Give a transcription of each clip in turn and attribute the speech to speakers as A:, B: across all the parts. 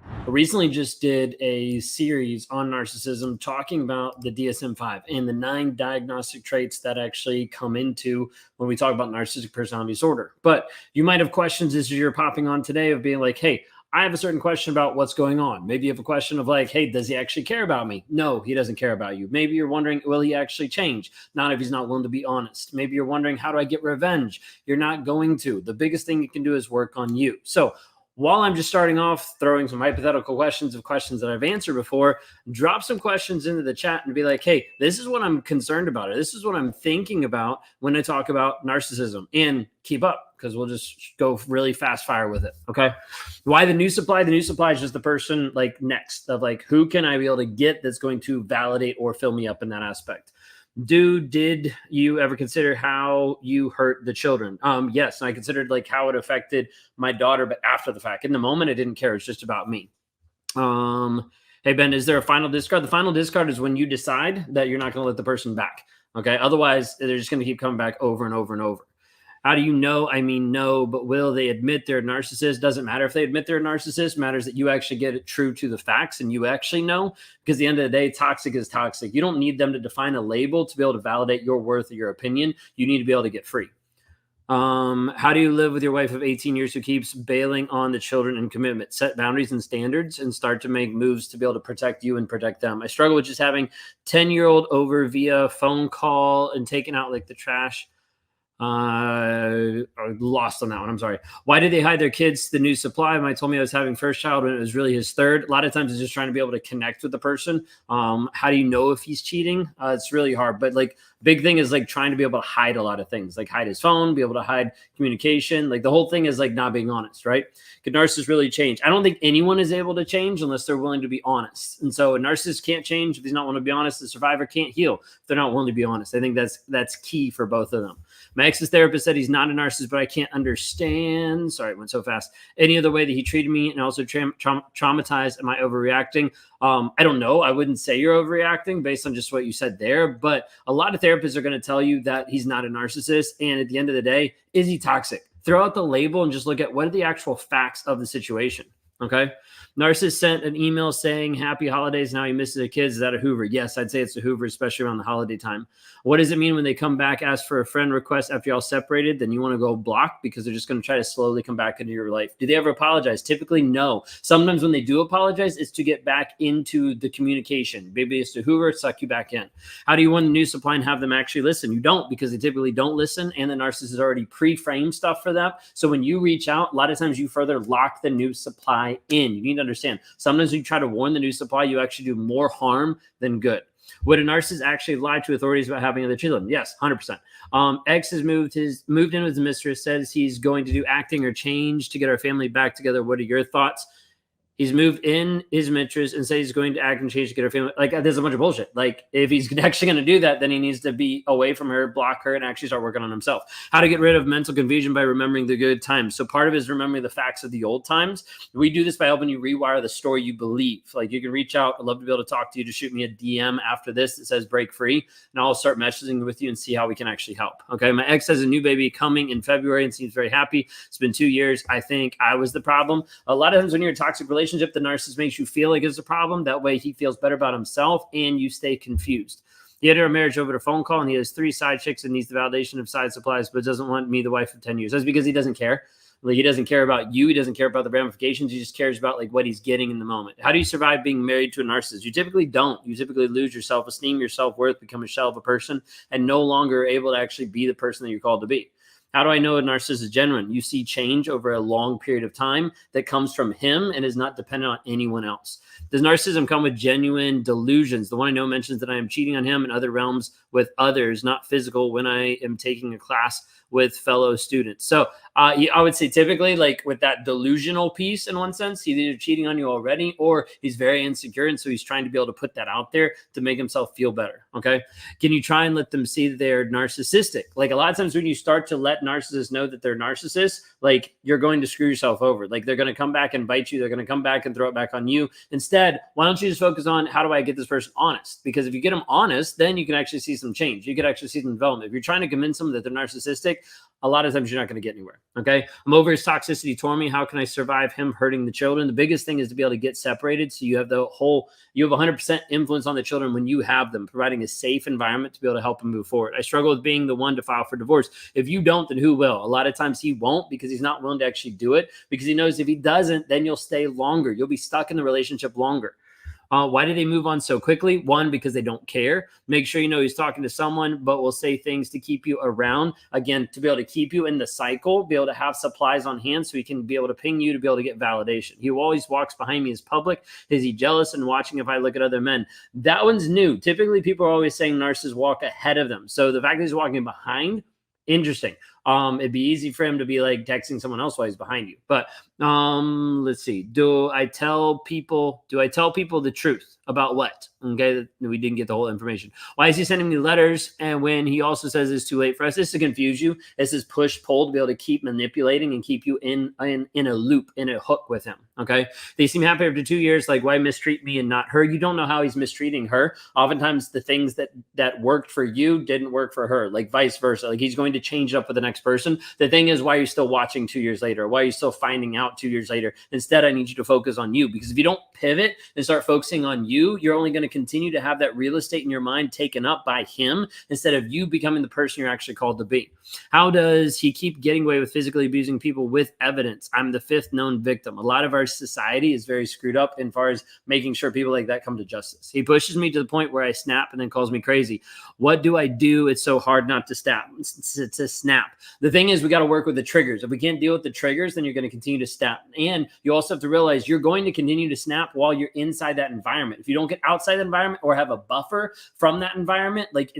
A: I recently just did a series on narcissism talking about the DSM-5 and the 9 diagnostic traits that actually come into when we talk about narcissistic personality disorder. But you might have questions as you're popping on today of being like, hey, I have a certain question about what's going on. Maybe you have a question of like, hey, does he actually care about me? No, he doesn't care about you. Maybe you're wondering, will he actually change? Not if he's not willing to be honest. Maybe you're wondering, how do I get revenge? You're not going to. The biggest thing you can do is work on you. So while I'm just starting off throwing some hypothetical questions of questions that I've answered before, drop some questions into the chat and be like, hey, this is what I'm concerned about. Or this is what I'm thinking about when I talk about narcissism, and keep up because we'll just go really fast fire with it. Okay. Why the new supply? The new supply is just the person like next of like, who can I be able to get that's going to validate or fill me up in that aspect? Dude, did you ever consider how you hurt the children? Yes, and I considered like how it affected my daughter, but after the fact. In the moment, I didn't care. It's just about me. Hey Ben, is there a final discard? The final discard is when you decide that you're not going to let the person back. Okay. Otherwise, they're just going to keep coming back over and over and over. How do you know? I mean, no, but will they admit they're a narcissist? Doesn't matter if they admit they're a narcissist. Matters that you actually get it true to the facts and you actually know, because at the end of the day, toxic is toxic. You don't need them to define a label to be able to validate your worth or your opinion. You need to be able to get free. How do you live with your wife of 18 years who keeps bailing on the children and commitment? Set boundaries and standards and start to make moves to be able to protect you and protect them. I struggle with just having 10-year-old over via phone call and taking out like the trash. Lost on that one. I'm sorry. Why did they hide their kids the new supply? Mike told me I was having first child when it was really his third. A lot of times it's just trying to be able to connect with the person. How do you know if he's cheating? It's really hard, but like big thing is like trying to be able to hide a lot of things, like hide his phone, be able to hide communication. Like the whole thing is like not being honest, right? Could narcissists really change? I don't think anyone is able to change unless they're willing to be honest. And so a narcissist can't change if he's not willing to be honest. The survivor can't heal if they're not willing to be honest. I think that's key for both of them. My ex's therapist said he's not a narcissist, but I can't understand. Sorry, it went so fast. Any other way that he treated me and also traumatized. Am I overreacting? I don't know. I wouldn't say you're overreacting based on just what you said there, but a lot of therapists are going to tell you that he's not a narcissist. And at the end of the day, is he toxic? Throw out the label and just look at what are the actual facts of the situation. Okay. Narcissist sent an email saying happy holidays. Now he misses the kids. Is that a Hoover? Yes, I'd say it's a Hoover, especially around the holiday time. What does it mean when they come back, ask for a friend request after y'all separated? Then you want to go block because they're just going to try to slowly come back into your life. Do they ever apologize? Typically, no. Sometimes when they do apologize, it's to get back into the communication. Maybe it's to Hoover, suck you back in. How do you win the new supply and have them actually listen? You don't, because they typically don't listen, and the narcissist has already pre-framed stuff for them. So when you reach out, a lot of times you further lock the new supply in. You need to understand, sometimes when you try to warn the new supply, you actually do more harm than good. Would a narcissist actually lie to authorities about having other children? Yes, 100%. X has moved in with his mistress, says he's going to do acting or change to get our family back together. What are your thoughts? He's moved in his mistress and says he's going to act and change to get her family. Like, there's a bunch of bullshit. Like, if he's actually going to do that, then he needs to be away from her, block her, and actually start working on himself. How to get rid of mental confusion by remembering the good times. So part of it is remembering the facts of the old times. We do this by helping you rewire the story you believe. Like, you can reach out. I'd love to be able to talk to you. Just shoot me a DM after this that says break free, and I'll start messaging with you and see how we can actually help. Okay. My ex has a new baby coming in February and seems very happy. It's been 2 years. I think I was the problem. A lot of times when you're in a toxic relationship, the narcissist makes you feel like it's a problem. That way he feels better about himself and you stay confused. He had our marriage over the phone call and he has 3 side chicks and needs the validation of side supplies, but doesn't want me, the wife of 10 years. That's because he doesn't care. Like, he doesn't care about you. He doesn't care about the ramifications. He just cares about like what he's getting in the moment. How do you survive being married to a narcissist? You typically don't. You typically lose your self-esteem, your self-worth, become a shell of a person, and no longer able to actually be the person that you're called to be. How do I know a narcissist is genuine? You see change over a long period of time that comes from him and is not dependent on anyone else. Does narcissism come with genuine delusions? The one I know mentions that I am cheating on him in other realms with others, not physical, when I am taking a class with fellow students. So I would say typically, like with that delusional piece, in one sense, he's either cheating on you already or he's very insecure. And so he's trying to be able to put that out there to make himself feel better. Okay. Can you try and let them see that they're narcissistic? Like, a lot of times when you start to let narcissists know that they're narcissists, like, you're going to screw yourself over. Like, they're going to come back and bite you. They're going to come back and throw it back on you. Instead, why don't you just focus on, how do I get this person honest? Because if you get them honest, then you can actually see some change. You could actually see some development. If you're trying to convince them that they're narcissistic, a lot of times you're not going to get anywhere. Okay. I'm over his toxicity toward me. How can I survive him hurting the children? The biggest thing is to be able to get separated. So you have you have 100% influence on the children when you have them, providing a safe environment to be able to help them move forward. I struggle with being the one to file for divorce. If you don't, then who will? A lot of times he won't, because he's not willing to actually do it, because he knows if he doesn't, then you'll stay longer. You'll be stuck in the relationship longer. Why do they move on so quickly? One, because they don't care. Make sure you know he's talking to someone, but will say things to keep you around. Again, to be able to keep you in the cycle, be able to have supplies on hand so he can be able to ping you to be able to get validation. He always walks behind me as public. Is he jealous and watching if I look at other men? That one's new. Typically, people are always saying narcissists walk ahead of them. So the fact that he's walking behind, interesting. It'd be easy for him to be like texting someone else while he's behind you. But let's see. Do I tell people the truth about what? Okay, we didn't get the whole information. Why is he sending me letters? And when he also says it's too late for us, this to confuse you. This is push pull to be able to keep manipulating and keep you in a loop, in a hook with him. Okay, they seem happy after 2 years. Like, why mistreat me and not her? You don't know how he's mistreating her. Oftentimes, the things that worked for you didn't work for her. Like vice versa. Like, he's going to change it up with the next person. The thing is, why are you still watching 2 years later? Why are you still finding out 2 years later? Instead, I need you to focus on you, because if you don't pivot and start focusing on you, you're only going to continue to have that real estate in your mind taken up by him instead of you becoming the person you're actually called to be. How does he keep getting away with physically abusing people with evidence? I'm the 5th known victim. A lot of our society is very screwed up as far as making sure people like that come to justice. He pushes me to the point where I snap and then calls me crazy. What do I do? It's so hard not to snap. The thing is, we got to work with the triggers. If we can't deal with the triggers, then you're going to continue to snap. And you also have to realize you're going to continue to snap while you're inside that environment. If you don't get outside the environment or have a buffer from that environment, like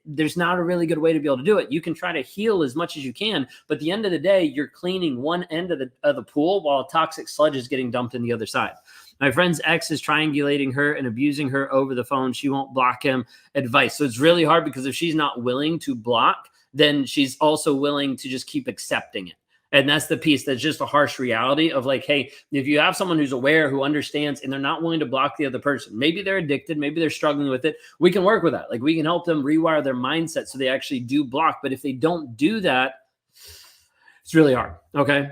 A: there's not a really good way to be able to do it. You can try to heal as much as you can, but at the end of the day, you're cleaning one end of the pool while toxic sludge is getting dumped in the other side. My friend's ex is triangulating her and abusing her over the phone. She won't block him. Advice. So it's really hard, because if she's not willing to block, then she's also willing to just keep accepting it. And that's the piece that's just a harsh reality of like, hey, if you have someone who's aware, who understands, and they're not willing to block the other person, maybe they're addicted, maybe they're struggling with it, we can work with that. Like, we can help them rewire their mindset so they actually do block. But if they don't do that, it's really hard. Okay.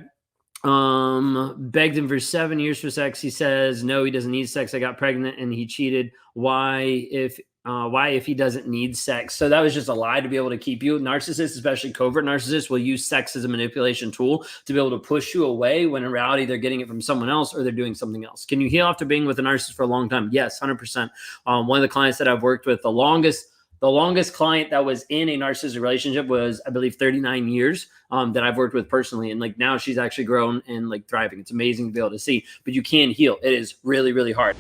A: Begged him for 7 years for sex. He says, no, he doesn't need sex. I got pregnant and he cheated. Why if he doesn't need sex? So that was just a lie to be able to keep you. Narcissists, especially covert narcissists, will use sex as a manipulation tool to be able to push you away when in reality they're getting it from someone else or they're doing something else. Can you heal after being with a narcissist for a long time? Yes, 100%. One of the clients that I've worked with, the longest client that was in a narcissistic relationship was, I believe, 39 years that I've worked with personally. And like now she's actually grown and like thriving. It's amazing to be able to see, but you can heal. It is really, really hard.